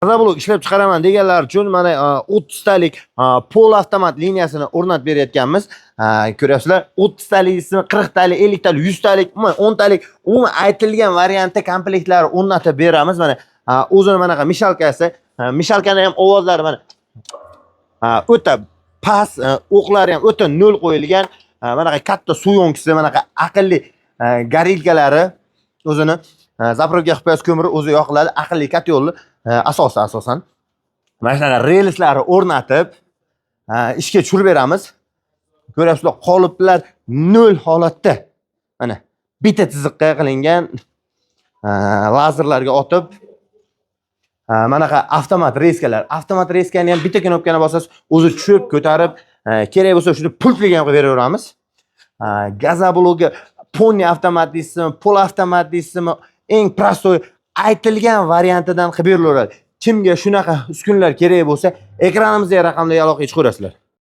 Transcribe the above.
Gazablok ishlab chiqaraman deganlar uchun mana 30 talik pol avtomat liniyasini o'rnatib beryapmiz. Ko'ryapsizlar, 30 talisini, 40 talik, 50 talik, 100 talik, 10 talik umuman aytilgan variantda komplektlarni o'rnatib beramiz. Mana o'zini manaqa mishalkasi, mishalkani ham ovozlari mana o'ta past, o'qlari ham o'ta nol qo'yilgan. Manaqa katta suv yo'nkisi, manaqa aqlli garilkalari o'zini zapravka qilib qo'yasiz, ko'miri o'zi yoqiladi, aqlli katyolli asosan. Mana shunaqa relslari o'rnatib ishga tushirib beramiz. Ko'ryapsizlar, qoliplar nol holatda. Mana bitta chiziqqa qilingan lazerlarga otib manaqa avtomat reskalar. Avtomat reskani ham bitta knopkani bosasiz, o'zi tushib, ko'tarib, kerak bo'lsa shuni pultliga ham qilib beraveramiz. Gazablogi ponni avtomat deysizmi, pol avtomat deysizmi, eng prostoy aytilgan variantidan qilib berilaveradi. Kimga shunaqa uskunlar kerak bo'lsa, ekranimizda raqamlarga aloqa qilib ko'rasizlar.